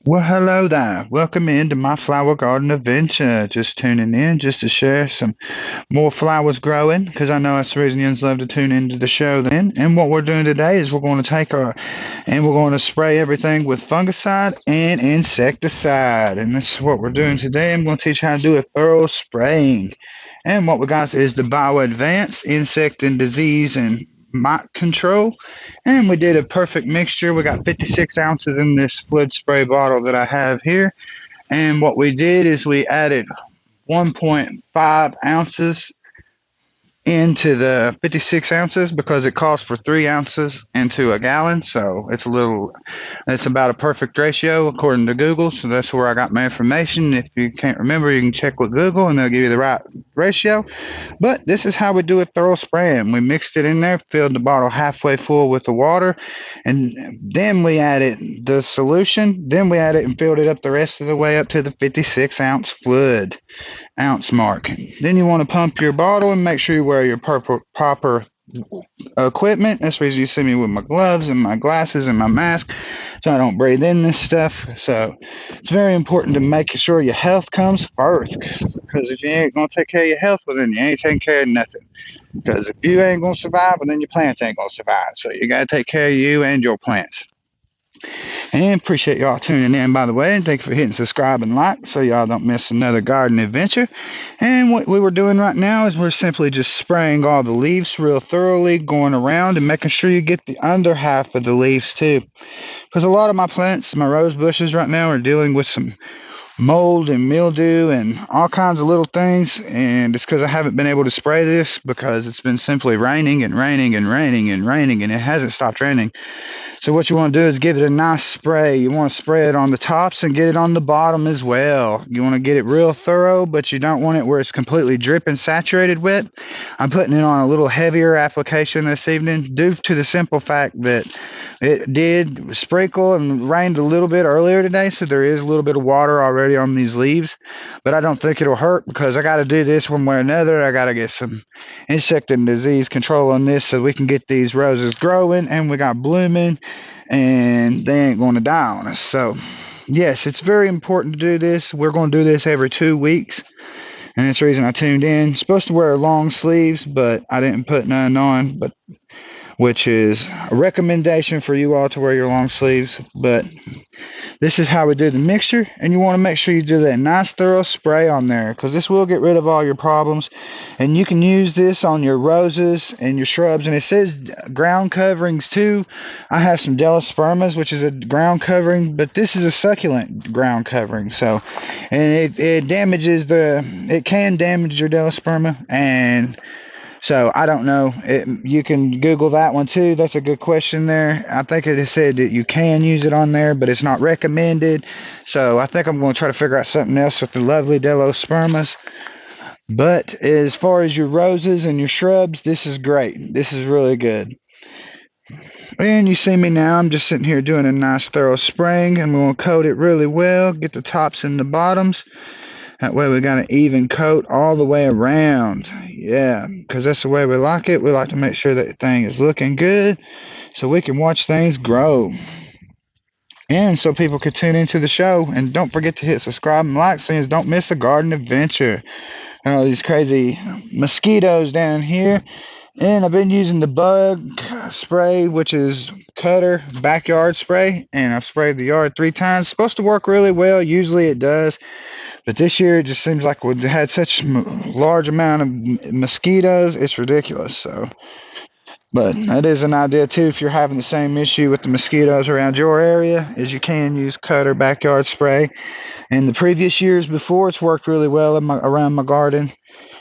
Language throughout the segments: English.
Well, hello there. Welcome into my flower garden adventure. Just tuning in just to share some more flowers growing because I know that's the reason you love to tune into the show then. And what we're doing today is we're going to take our and we're going to spray everything with fungicide and insecticide. And that's what we're doing today. I'm going to teach you how to do a thorough spraying. And what we got is the Bio Advanced Insect and Disease and Mite Control. And we did a perfect mixture. We got 56 ounces in this flood spray bottle that I have here. And what we did is we added 1.5 ounces into the 56 ounces because it calls for 3 ounces into a gallon. So it's about a perfect ratio according to Google. So that's where I got my information. If you can't remember, you can check with Google and they'll give you the right ratio. But this is how we do a thorough spraying. We mixed it in there, filled the bottle halfway full with the water, and then we added the solution. Then we added and filled it up the rest of the way up to the 56 ounce flood ounce mark. Then you want to pump your bottle and make sure you wear your proper equipment. That's the reason you see me with my gloves and my glasses and my mask so I don't breathe in this stuff. So it's very important to make sure your health comes first because if you ain't going to take care of your health, well, then you ain't taking care of nothing. Because if you ain't going to survive, well, then your plants ain't going to survive. So you got to take care of you and your plants. And appreciate y'all tuning in, by the way. And thank you for hitting subscribe and like so y'all don't miss another garden adventure. And what we were doing right now is we're simply just spraying all the leaves real thoroughly, going around and making sure you get the under half of the leaves too. Because a lot of my plants, my rose bushes right now, are dealing with some mold and mildew and all kinds of little things. And it's because I haven't been able to spray this because it's been simply raining and raining and raining and raining, and it hasn't stopped raining. So what you want to do is give it a nice spray. You want to spray it on the tops and get it on the bottom as well. You want to get it real thorough, but you don't want it where it's completely dripping saturated wet. I'm putting it on a little heavier application this evening due to the simple fact that it did sprinkle and rained a little bit earlier today, so there is a little bit of water already on these leaves. But I don't think it'll hurt because I got to do this one way or another. I got to get some insect and disease control on this so we can get these roses growing and we got blooming and they ain't going to die on us. So, yes, it's very important to do this. We're going to do this every 2 weeks, and that's the reason I tuned in. Supposed to wear long sleeves, but I didn't put none on, but which is a recommendation for you all to wear your long sleeves. But this is how we do the mixture, and you want to make sure you do that nice thorough spray on there because this will get rid of all your problems. And you can use this on your roses and your shrubs. And it says ground coverings too. I have some Delospermas, which is a ground covering, but this is a succulent ground covering. So, and it can damage your Delosperma, and so I don't know. You can Google that one too. That's a good question there. I think it said that you can use it on there, but it's not recommended. So I think I'm going to try to figure out something else with the lovely Delospermas. But as far as your roses and your shrubs, this is great. This is really good. And you see me now. I'm just sitting here doing a nice thorough spraying. I'm going to coat it really well. Get the tops and the bottoms. That way we got an even coat all the way around. Yeah, because that's the way we like it. We like to make sure that thing is looking good so we can watch things grow. And so people can tune into the show. And don't forget to hit subscribe and like so you don't miss a garden adventure. All these crazy mosquitoes down here. And I've been using the bug spray, which is Cutter backyard spray. And I've sprayed the yard 3 times. It's supposed to work really well. Usually it does. But this year it just seems like we had such large amount of mosquitoes. It's ridiculous. So, but that is an idea too. If you're having the same issue with the mosquitoes around your area, is you can use Cutter backyard spray. And the previous years before, it's worked really well around my garden.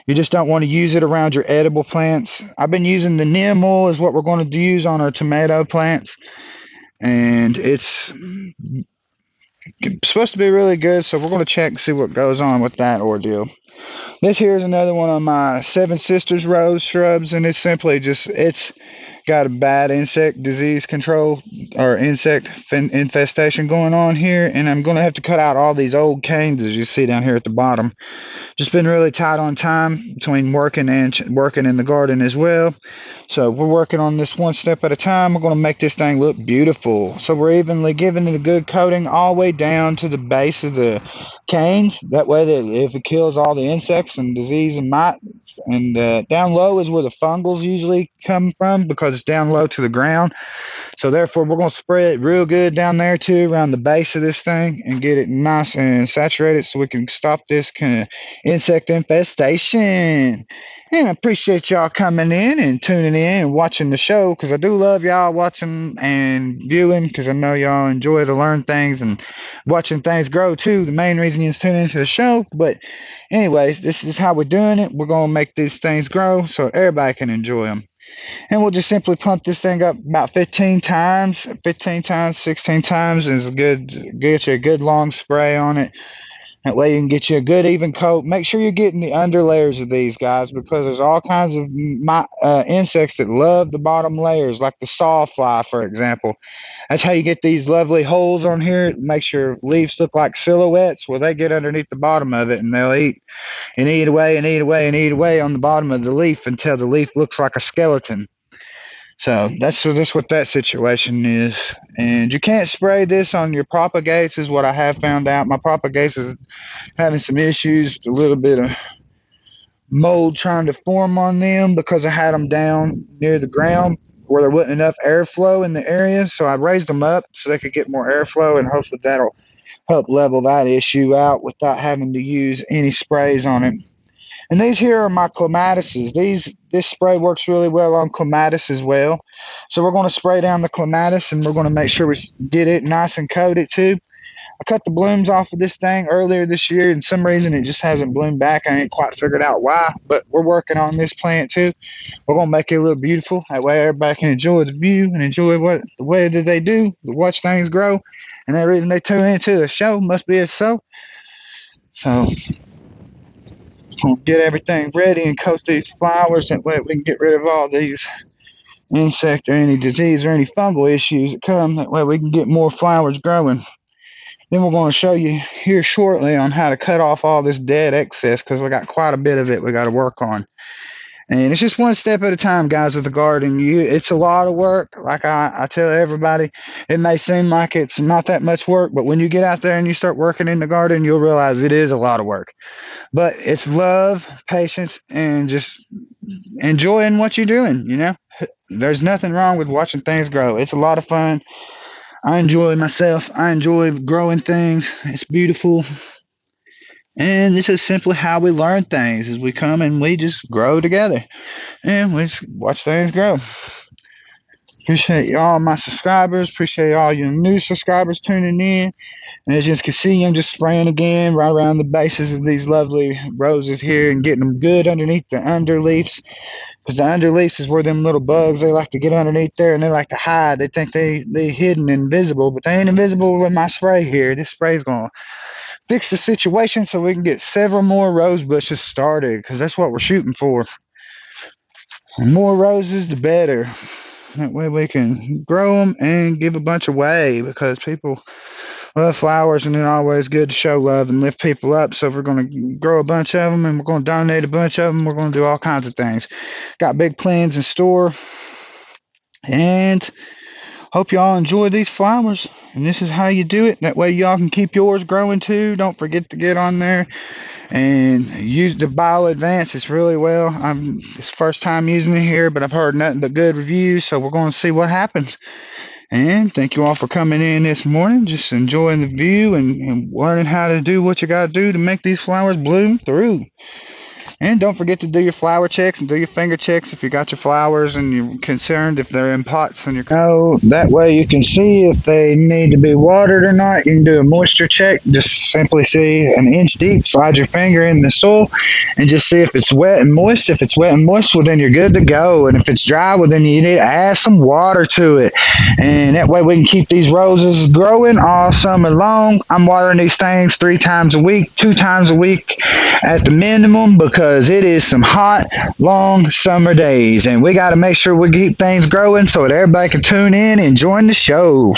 You just don't want to use it around your edible plants. I've been using the neem oil is what we're going to use on our tomato plants, and it's supposed to be really good. So we're going to check and see what goes on with that ordeal. This here is another one of my Seven Sisters rose shrubs, and it's simply just got a bad insect disease control or insect infestation going on here, and I'm going to have to cut out all these old canes as you see down here at the bottom. Just been really tight on time between working and working in the garden as well. So we're working on this one step at a time. We're going to make this thing look beautiful. So we're evenly giving it a good coating all the way down to the base of the canes. That way that if it kills all the insects and disease and mites. And down low is where the fungals usually come from because it's down low to the ground. So therefore, we're going to spray it real good down there too, around the base of this thing, and get it nice and saturated so we can stop this kind of insect infestation. And I appreciate y'all coming in and tuning in and watching the show, because I do love y'all watching and viewing, because I know y'all enjoy to learn things and watching things grow too. The main reason you tune into the show. But anyways, this is how we're doing it. We're going to make these things grow so everybody can enjoy them. And we'll just simply pump this thing up about 15 times, 16 times is good. Get you a good long spray on it. That way you can get you a good even coat. Make sure you're getting the under layers of these guys, because there's all kinds of insects that love the bottom layers, like the sawfly, for example. That's how you get these lovely holes on here. It makes your leaves look like silhouettes. Well, they get underneath the bottom of it and they'll eat and eat away and eat away and eat away on the bottom of the leaf until the leaf looks like a skeleton. So that's what that situation is. And you can't spray this on your propagates, is what I have found out. My propagates is having some issues with a little bit of mold trying to form on them, because I had them down near the ground where there wasn't enough airflow in the area. So I raised them up so they could get more airflow, and hopefully that'll help level that issue out without having to use any sprays on it. And these here are my clematises. This spray works really well on clematis as well. So we're going to spray down the clematis, and we're going to make sure we get it nice and coated too. I cut the blooms off of this thing earlier this year, and some reason it just hasn't bloomed back. I ain't quite figured out why, but we're working on this plant too. We're going to make it look beautiful. That way everybody can enjoy the view and enjoy the way that they do, to watch things grow. And that reason they tune into the show must be so. So we'll get everything ready and coat these flowers. That way we can get rid of all these insect or any disease or any fungal issues that come. That way we can get more flowers growing. Then we're going to show you here shortly on how to cut off all this dead excess, because we got quite a bit of it we got to work on. And it's just one step at a time, guys, with the garden. It's a lot of work. Like I tell everybody, it may seem like it's not that much work, but when you get out there and you start working in the garden, you'll realize it is a lot of work. But it's love, patience, and just enjoying what you're doing, you know? There's nothing wrong with watching things grow. It's a lot of fun. I enjoy myself. I enjoy growing things. It's beautiful. And this is simply how we learn things, is we come and we just grow together. And we just watch things grow. Appreciate all my subscribers. Appreciate all your new subscribers tuning in. And as you can see, I'm just spraying again right around the bases of these lovely roses here and getting them good underneath the underleaves. Because the underleaves is where them little bugs, they like to get underneath there and they like to hide. They think they hidden and invisible, but they ain't invisible with my spray here. This spray's going to fix the situation so we can get several more rose bushes started, because that's what we're shooting for. The more roses, the better. That way we can grow them and give a bunch away, because people love flowers, and it's always good to show love and lift people up. So if we're going to grow a bunch of them and we're going to donate a bunch of them, we're going to do all kinds of things. Got big plans in store, and hope y'all enjoy these flowers. And this is how you do it. That way y'all can keep yours growing too. Don't forget to get on there and use the Bio Advance. It's really well. It's first time using it here, but I've heard nothing but good reviews, so we're going to see what happens. And thank you all for coming in this morning, just enjoying the view and learning how to do what you got to do to make these flowers bloom through. And don't forget to do your flower checks and do your finger checks if you got your flowers and you're concerned if they're in pots. And that way you can see if they need to be watered or not. You can do a moisture check. Just simply see an inch deep, slide your finger in the soil, and just see if it's wet and moist. If it's wet and moist, well, then you're good to go. And if it's dry, well, then you need to add some water to it. And that way we can keep these roses growing all summer long. I'm watering these things 3 times a week, 2 times a week at the minimum because it is some hot, long summer days, and we got to make sure we keep things growing so that everybody can tune in and join the show.